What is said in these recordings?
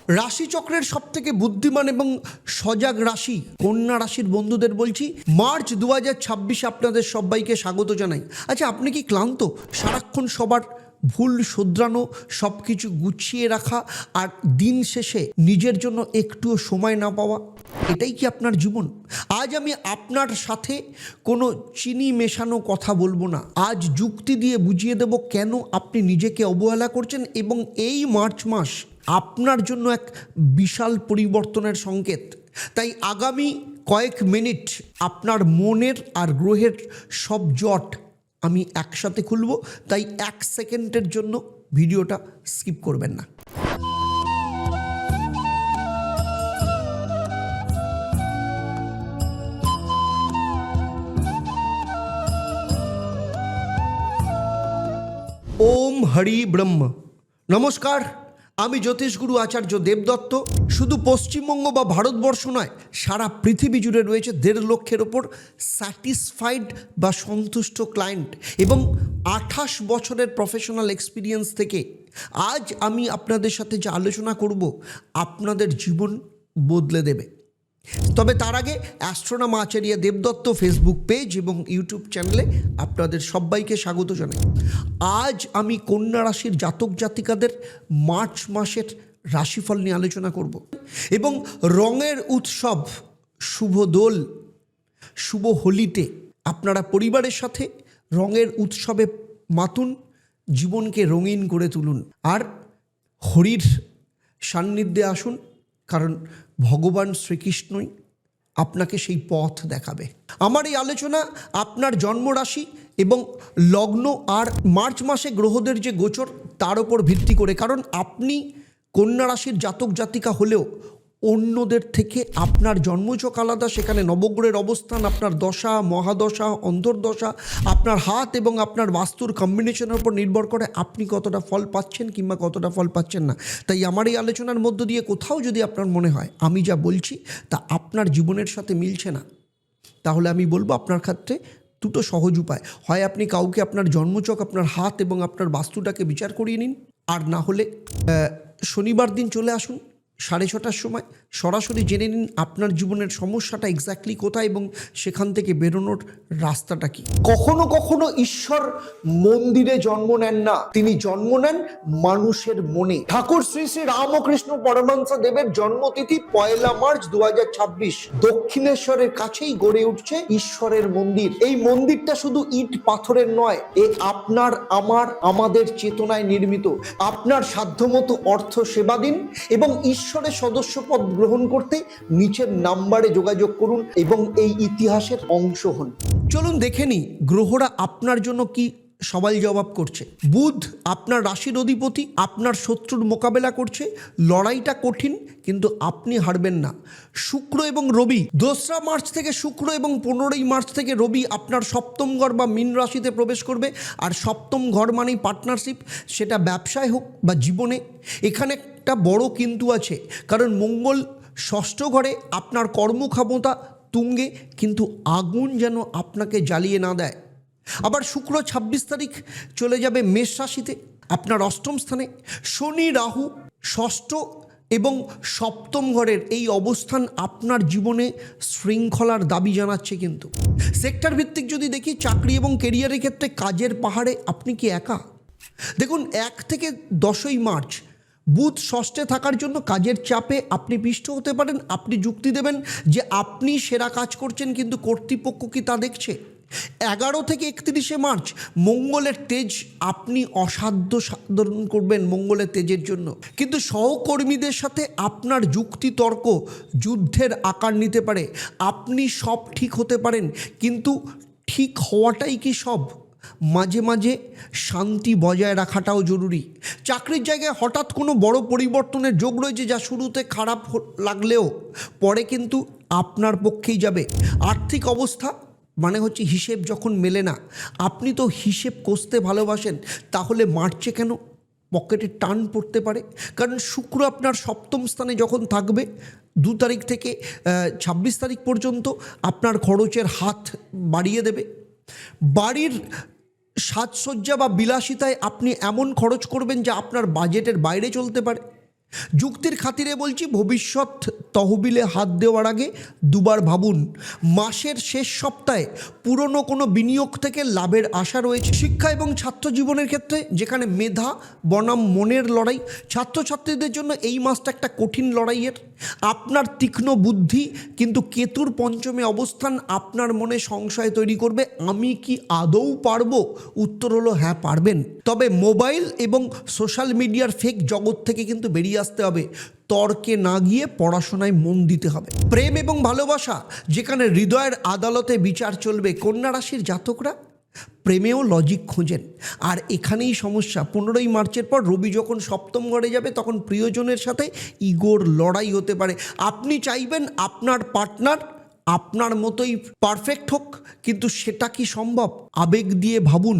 রাশিচক্রের সবথেকে বুদ্ধিমান এবং সজাগ রাশি কন্যা রাশির বন্ধুদের বলছি, মার্চ 2026 আপনাদের সবাইকে স্বাগত জানাই। আচ্ছা, আপনি কি ক্লান্ত? সারাক্ষণ সবার ভুল শোধরানো, সব কিছু গুছিয়ে রাখা, আর দিন শেষে নিজের জন্য একটুও সময় না পাওয়া, এটাই কি আপনার জীবন? আজ আমি আপনার সাথে কোনো চিনি মেশানো কথা বলবো না। আজ যুক্তি দিয়ে বুঝিয়ে দেব কেন আপনি নিজেকে অবহেলা করছেন, এবং এই মার্চ মাস আপনার জন্য এক বিশাল পরিবর্তনের সংকেত। তাই আগামী কয়েক মিনিট আপনার মনের আর গ্রহের সব জট আমি একসাথে খুলব, তাই 1 সেকেন্ডের জন্য ভিডিওটা স্কিপ করবেন না। ওম হরি ব্রহ্ম। নমস্কার, আমি জ্যোতিষগুরু আচার্য দেবদত্ত। শুধু পশ্চিমবঙ্গ বা ভারতবর্ষ নয়, সারা পৃথিবী জুড়ে রয়েছে 1.5 লক্ষের ওপর স্যাটিসফাইড বা সন্তুষ্ট ক্লায়েন্ট, এবং 28 বছরের প্রফেশনাল এক্সপিরিয়েন্স থেকে আজ আমি আপনাদের সাথে যে আলোচনা করব আপনাদের জীবন বদলে দেবে। তবে তার আগে অ্যাস্ট্রোনম আচার্য দেবদত্ত ফেসবুক পেজ এবং ইউটিউব চ্যানেলে আপনাদের সবাইকে স্বাগত জানাই। আজ আমি কন্যা রাশির জাতক জাতিকাদের মার্চ মাসের রাশিফল নিয়ে আলোচনা করব, এবং রঙের উৎসব শুভ দোল, শুভ হোলিতে আপনারা পরিবারের সাথে রঙের উৎসবে মাতুন, জীবনকে রঙিন করে তুলুন, আর হরির সান্নিধ্যে আসুন, কারণ ভগবান শ্রীকৃষ্ণই আপনাকে সেই পথ দেখাবে। আমার এই আলোচনা আপনার জন্মরাশি এবং লগ্ন আর মার্চ মাসে গ্রহদের যে গোচর তার উপর ভিত্তি করে, কারণ আপনি কন্যা রাশির জাতক জাতিকা হলেও অন্যদের থেকে আপনার জন্মছক আলাদা। সেখানে নবগ্রহের অবস্থান, আপনার দশা, মহাদশা, অন্তর্দশা, আপনার হাত এবং আপনার বাস্তুর কম্বিনেশনের উপর নির্ভর করে আপনি কতটা ফল পাচ্ছেন কিংবা কতটা ফল পাচ্ছেন না। তাই আমার এই আলোচনার মধ্য দিয়ে কোথাও যদি আপনার মনে হয় আমি যা বলছি তা আপনার জীবনের সাথে মিলছে না, তাহলে আমি বলবো আপনার ক্ষেত্রে দুটো সহজ উপায়: হয় আপনি কাউকে আপনার জন্মছক, আপনার হাত এবং আপনার বাস্তুটাকে বিচার করিয়ে নিন, আর না হলে শনিবার দিন চলে আসুন 6:30টার সময়, সরাসরি জেনে নিন আপনার জীবনের সমস্যাটা এক্স্যাক্টলি কোথায় এবং সেখান থেকে বেরোনোর রাস্তাটা কি। কখনো কখনো ঈশ্বর মন্দিরে জন্ম নেন না, তিনি জন্ম নেন মানুষের মনে। ঠাকুর শ্রী শ্রী রামকৃষ্ণ পরমহংস দেবের জন্মতিথি 1 মার্চ 2026। দক্ষিণেশ্বরের কাছেই গড়ে উঠছে ঈশ্বরের মন্দির। এই মন্দিরটা শুধু ইট পাথরের নয়, এ আপনার, আমাদের চেতনায় নির্মিত। আপনার সাধ্যমতো অর্থ সেবা দিন এবং ঈশ্বরের সদস্যপদ গ্রহণ করতে নিচের নাম্বারে যোগাযোগ করুন এবং এই ইতিহাসের অংশ হন। চলুন দেখে নিই গ্রহরা আপনার জন্য কি সওয়াল জবাব করছে। বুধ আপনার রাশির অধিপতি, আপনার শত্রুর মোকাবেলা করছে। লড়াইটা কঠিন, কিন্তু আপনি হারবেন না। শুক্র এবং রবি 2রা মার্চ থেকে শুক্র এবং 15ই মার্চ থেকে রবি আপনার সপ্তম ঘর বা মীন রাশিতে প্রবেশ করবে। আর সপ্তম ঘর মানেই পার্টনারশিপ, সেটা ব্যবসায় হোক বা জীবনে। এখানে একটা বড় কিন্তু আছে, কারণ মঙ্গল 6ষ্ঠ ঘরে, আপনার কর্মক্ষমতা তুঙ্গে, কিন্তু আগুন যেন আপনাকে জ্বালিয়ে না দেয়। আবার শুক্র 26 তারিখ চলে যাবে মেষ রাশিতে, আপনার 8ম স্থানে। শনি রাহু 6ষ্ঠ এবং 7ম ঘরের এই অবস্থান আপনার জীবনে শৃঙ্খলার দাবি জানাচ্ছে। কিন্তু সেক্টর ভিত্তিক যদি দেখি, চাকরি এবং কেরিয়ারের ক্ষেত্রে কাজের পাহাড়ে আপনি কি একা? দেখুন, 1 থেকে 10ই মার্চ বুধ 6ষ্ঠে থাকার জন্য কাজের চাপে আপনি পিষ্ট হতে পারেন। আপনি যুক্তি দেবেন যে আপনি সেরা কাজ করছেন, কিন্তু কর্তৃপক্ষ কি তা দেখছে? 11 থেকে 31শে মার্চ মঙ্গলের তেজ, আপনি অসাধ্য সাধন করবেন মঙ্গলের তেজের জন্য, কিন্তু সহকর্মীদের সাথে আপনার যুক্তি তর্ক যুদ্ধের আকার নিতে পারে। আপনি সব ঠিক হতে পারেন, কিন্তু ঠিক হওয়াটাই কি সব? মাঝে মাঝে শান্তি বজায় রাখাটাও জরুরি। চাকরির জায়গায় হঠাৎ কোনো বড় পরিবর্তনের যোগ রয়েছে, যা শুরুতে খারাপ লাগলেও পরে কিন্তু আপনার পক্ষেই যাবে। আর্থিক অবস্থা মানে হচ্ছে হিসেব যখন মেলে না, আপনি তো হিসেব কষতে ভালোবাসেন, তাহলে মার্চে কেন পকেটে টান পড়তে পারে? কারণ শুক্র আপনার 7ম স্থানে যখন থাকবে 2 তারিখ থেকে 26 তারিখ পর্যন্ত, আপনার খরচের হাত বাড়িয়ে দেবে। বাড়ির সাজসজ্জা বা বিলাসিতায় আপনি এমন খরচ করবেন যা আপনার বাজেটের বাইরে চলতে পারে। যুক্তির খাতিরে বলছি, ভবিষ্যৎ তহবিলে হাত দেওয়ার আগে দুবার ভাবুন। মাসের শেষ সপ্তাহে পুরনো কোনো বিনিয়োগ থেকে লাভের আশা রয়েছে। শিক্ষা এবং ছাত্র জীবনের ক্ষেত্রে, যেখানে মেধা বনাম মনের লড়াই, ছাত্রছাত্রীদের জন্য এই মাসটা একটা কঠিন লড়াইয়ের। আপনার তীক্ষ্ণ বুদ্ধি কিন্তু কেতুর পঞ্চমে অবস্থান আপনার মনে সংশয় তৈরি করবে, আমি কি আদৌ পারবো? উত্তর হলো হ্যাঁ, পারবেন। তবে মোবাইল এবং সোশ্যাল মিডিয়ার ফেক জগৎ থেকে কিন্তু বেরিয়ে আসতে হবে। তর্কে না গিয়ে পড়াশোনায় মন দিতে হবে। প্রেম এবং ভালোবাসা, যেখানে হৃদয়ের আদালতে বিচার চলবে। কন্যা রাশির জাতকরা প্রেমেও লজিক খোঁজেন, আর এখানেই সমস্যা। 15ই মার্চের পর রবি যখন সপ্তম ঘরে যাবে, তখন প্রিয়জনের সাথে ইগোর লড়াই হতে পারে। আপনি চাইবেন আপনার পার্টনার আপনার মতোই পারফেক্ট হোক, কিন্তু সেটা কি সম্ভব? আবেগ দিয়ে ভাবুন,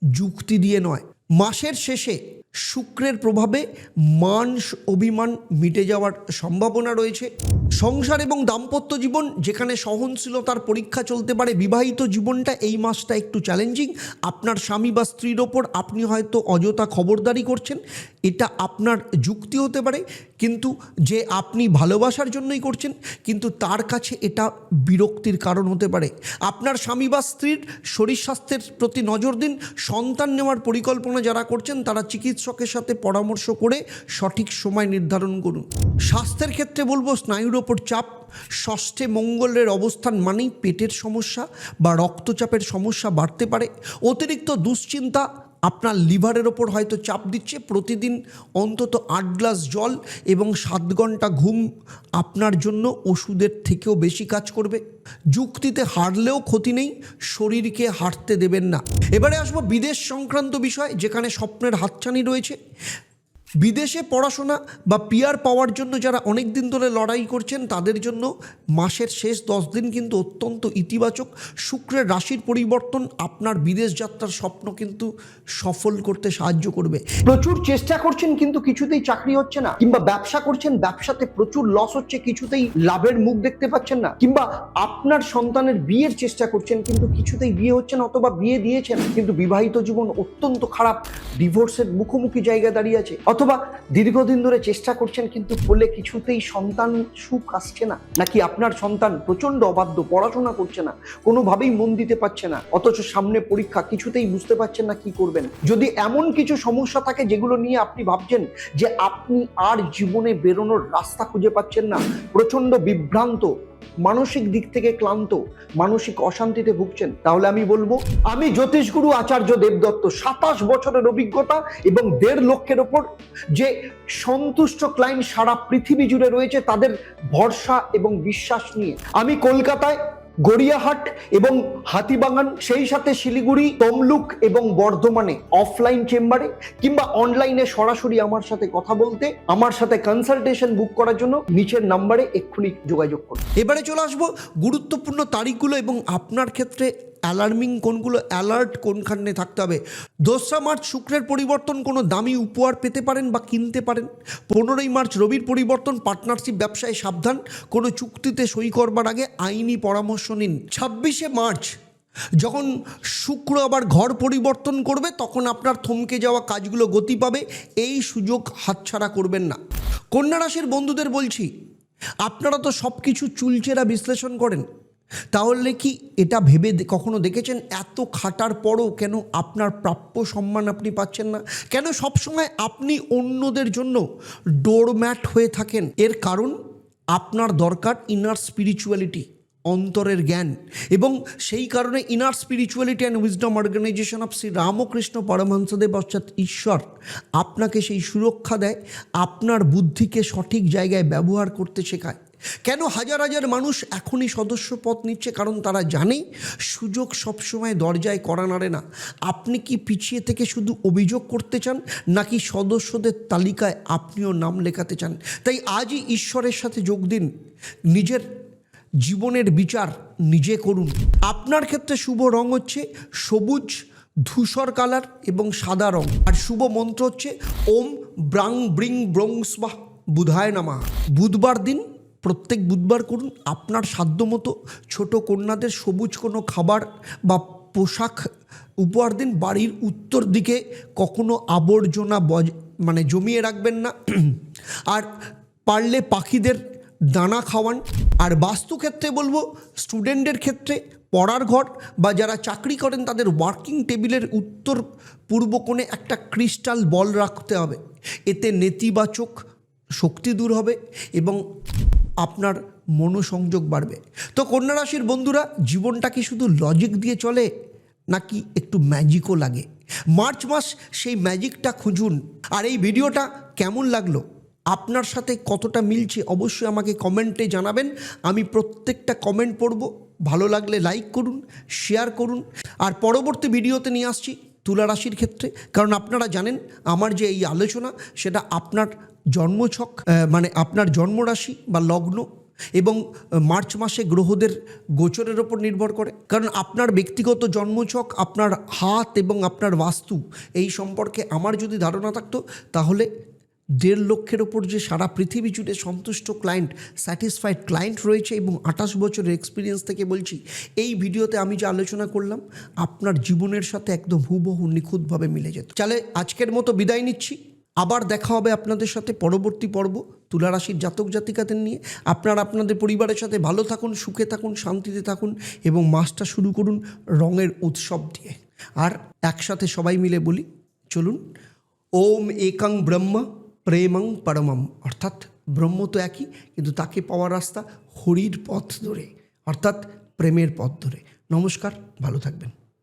যুক্তি দিয়ে নয়। মাসের শেষে শুক্রের প্রভাবে মান অভিমান মিটে যাওয়ার সম্ভাবনা রয়েছে। সংসার এবং দাম্পত্য জীবন, যেখানে সহনশীলতার পরীক্ষা চলতে পারে। বিবাহিত জীবনটা এই মাসটা একটু চ্যালেঞ্জিং। আপনার স্বামী বা স্ত্রীর ওপর আপনি হয়তো অযথা খবরদারি করছেন, এটা আপনার যুক্তি হতে পারে, কিন্তু যে আপনি ভালোবাসার জন্যই করছেন, কিন্তু তার কাছে এটা বিরক্তির কারণ হতে পারে। আপনার স্বামী বা স্ত্রীর শরীর স্বাস্থ্যের প্রতি নজর দিন। সন্তান নেওয়ার পরিকল্পনা যারা করছেন, তারা চিকিৎসকের সাথে পরামর্শ করে সঠিক সময় নির্ধারণ করুন। স্বাস্থ্যের ক্ষেত্রে বলবো, স্নায়ুর ওপর চাপ। ষষ্ঠে মঙ্গলের অবস্থান মানেই পেটের সমস্যা বা রক্তচাপের সমস্যা বাড়তে পারে। অতিরিক্ত দুশ্চিন্তা আপনার লিভারের ওপর হয়তো চাপ দিচ্ছে। প্রতিদিন অন্তত 8 গ্লাস জল এবং 7 ঘন্টা ঘুম আপনার জন্য ওষুধের থেকেও বেশি কাজ করবে। যুক্তিতে হারলেও ক্ষতি নেই, শরীরকে হারতে দেবেন না। এবারে আসবো বিদেশ সংক্রান্ত বিষয়, যেখানে স্বপ্নের হাতছানি রয়েছে। বিদেশে পড়াশোনা বা পিআর পাওয়ার জন্য যারা অনেক দিন ধরে লড়াই করছেন, তাদের জন্য মাসের শেষ 10 দিন কিন্তু অত্যন্ত ইতিবাচক। শুক্রের রাশির পরিবর্তন আপনার বিদেশ যাত্রার স্বপ্ন কিন্তু সফল করতে সাহায্য করবে। প্রচুর চেষ্টা করছেন কিন্তু কিছুতেই চাকরি হচ্ছে না, কিংবা ব্যবসা করছেন, ব্যবসাতে প্রচুর লস হচ্ছে, কিছুতেই লাভের মুখ দেখতে পাচ্ছেন না, কিংবা আপনার সন্তানের বিয়ের চেষ্টা করছেন কিন্তু কিছুতেই বিয়ে হচ্ছে না, অথবা বিয়ে দিয়েছেন কিন্তু বিবাহিত জীবন অত্যন্ত খারাপ, ডিভোর্সের মুখোমুখি জায়গা দাঁড়িয়ে আছে, অথবা দীর্ঘদিন ধরে চেষ্টা করছেন কিন্তু ফলে কিছুতেই সন্তান সুখ আসছে না, নাকি আপনার সন্তান প্রচন্ড অবাধ্য, পড়াশোনা করছে না, কোনোভাবেই মন দিতে পারছে না, অথচ সামনে পরীক্ষা, কিছুতেই বুঝতে পারছেন না কি করবেন। যদি এমন কিছু সমস্যা থাকে যেগুলো নিয়ে আপনি ভাবছেন যে আপনি আর জীবনে বেরোনোর রাস্তা খুঁজে পাচ্ছেন না, প্রচন্ড বিভ্রান্ত, মানসিক দিক থেকে ক্লান্ত, মানসিক অশান্তিতে ভুগছেন, তাহলে আমি বলবো, আমি জ্যোতিষগুরু আচার্য দেবদত্ত, 27 বছরের অভিজ্ঞতা এবং 1.5 লক্ষের ওপর যে সন্তুষ্ট ক্লায়েন্ট সারা পৃথিবী জুড়ে রয়েছে, তাদের ভরসা এবং বিশ্বাস নিয়ে আমি কলকাতায় গড়িয়াহাট এবং হাতিবাগান, সেই সাথে শিলিগুড়ি, তমলুক এবং বর্ধমানে অফলাইন চেম্বারে কিংবা অনলাইনে সরাসরি আমার সাথে কথা বলতে, আমার সাথে কনসালটেশন বুক করার জন্য নিচের নাম্বারে এক্ষুনি যোগাযোগ করুন। এবারে চলে আসবো গুরুত্বপূর্ণ তারিখগুলো এবং আপনার ক্ষেত্রে অ্যালার্মিং কোনগুলো, অ্যালার্ট কোনখানে থাকতে হবে। 2রা মার্চ শুক্রের পরিবর্তন, কোনো দামি উপহার পেতে পারেন বা কিনতে পারেন। 15ই মার্চ রবির পরিবর্তন, পার্টনারশিপ ব্যবসায় সাবধান, কোনো চুক্তিতে সই করবার আগে আইনি পরামর্শ নিন। 26শে মার্চ যখন শুক্র আবার ঘর পরিবর্তন করবে, তখন আপনার থমকে যাওয়া কাজগুলো গতি পাবে, এই সুযোগ হাতছাড়া করবেন না। কন্যা রাশির বন্ধুদের বলছি, আপনারা তো সব কিছু চুলচেরা বিশ্লেষণ করেন, তাহলে কি এটা ভেবে কখনো দেখেছেন এত খাটার পরও কেন আপনার প্রাপ্য সম্মান আপনি পাচ্ছেন না? কেন সবসময় আপনি অন্যদের জন্য ডোরম্যাট হয়ে থাকেন? এর কারণ আপনার দরকার ইনার স্পিরিচুয়ালিটি, অন্তরের জ্ঞান, এবং সেই কারণে inner spirituality and wisdom organisation of Shri Ramakrishna Paramhansadev অর্থাৎ ঈশ্বর আপনাকে সেই সুরক্ষা দেয়, আপনার বুদ্ধিকে সঠিক জায়গায় ব্যবহার করতে শেখায়। কেন হাজার হাজার মানুষ এখনই সদস্য পদ নিচ্ছে? কারণ তারা জানে সুযোগ সবসময় দরজায় কড়া নাড়ে না। আপনি কি পিছিয়ে থেকে শুধু অভিযোগ করতে চান, নাকি সদস্যদের তালিকায় আপনিও নাম লেখাতে চান? তাই আজই ঈশ্বরের সাথে যোগ দিন, নিজের জীবনের বিচার নিজে করুন। আপনার ক্ষেত্রে শুভ রং হচ্ছে সবুজ, ধূসর কালার এবং সাদা রং, আর শুভ মন্ত্র হচ্ছে ওম ব্রাং ব্রিং ব্রং স্বাহা বুধায় নমঃ। বুধবার দিন প্রত্যেক বুধবার করুন। আপনার সাধ্যমতো ছোট কন্যাদের সবুজ কোনো খাবার বা পোশাক উপহার দিন। বাড়ির উত্তর দিকে কখনো আবর্জনা জমিয়ে রাখবেন না। আর পারলে পাখিদের দানা খাওয়ান। আর বাস্তুক্ষেত্রে বলবো স্টুডেন্টদের ক্ষেত্রে পড়ার ঘর বা যারা চাকরি করেন তাদের ওয়ার্কিং টেবিলের উত্তর পূর্ব কোণে একটা ক্রিস্টাল বল রাখতে হবে। এতে নেতিবাচক শক্তি দূর হবে এবং আপনার মনোসংযোগ বাড়বে। তো কন্যা রাশির বন্ধুরা, জীবনটা কি শুধু লজিক দিয়ে চলে নাকি একটু ম্যাজিকও লাগে? মার্চ মাস সেই ম্যাজিকটা খুঁজুন। আর এই ভিডিওটা কেমন লাগলো, আপনার সাথে কতটা মিলছে অবশ্যই আমাকে কমেন্টে জানাবেন। আমি প্রত্যেকটা কমেন্ট পড়ব। ভালো লাগলে লাইক করুন, শেয়ার করুন। আর পরবর্তী ভিডিওতে নিয়ে আসছি তুলা রাশির ক্ষেত্রে, কারণ আপনারা জানেন আমার যে এই আলোচনা সেটা আপনার জন্মছক মানে আপনার জন্মরাশি বা লগ্ন এবং মার্চ মাসে গ্রহদের গোচরের ওপর নির্ভর করে। কারণ আপনার ব্যক্তিগত জন্মছক, আপনার হাত এবং আপনার বাস্তু এই সম্পর্কে আমার যদি ধারণা থাকতো, তাহলে 1.5 লক্ষের ওপর যে সারা পৃথিবী জুড়ে সন্তুষ্ট ক্লায়েন্ট, স্যাটিসফাইড ক্লায়েন্ট রয়েছে এবং 28 বছরের এক্সপিরিয়েন্স থেকে বলছি, এই ভিডিওতে আমি যে আলোচনা করলাম আপনার জীবনের সাথে একদম হুবহু নিখুঁতভাবে মিলে যেত। চলে আজকের মতো বিদায় নিচ্ছি। আবার দেখা হবে আপনাদের সাথে পরবর্তী পর্ব তুলা রাশির জাতক জাতিকাদের নিয়ে। আপনারা আপনাদের পরিবারের সাথে ভালো থাকুন, সুখে থাকুন, শান্তিতে থাকুন এবং মাসটা শুরু করুন রঙের উৎসব দিয়ে। আর একসাথে সবাই মিলে বলি, চলুন ওম একং ব্রহ্ম প্রেমং পরমম, অর্থাৎ ব্রহ্ম তো একই, কিন্তু তাকে পাওয়ার রাস্তা হরির পথ ধরে, অর্থাৎ প্রেমের পথ ধরে। নমস্কার, ভালো থাকবেন।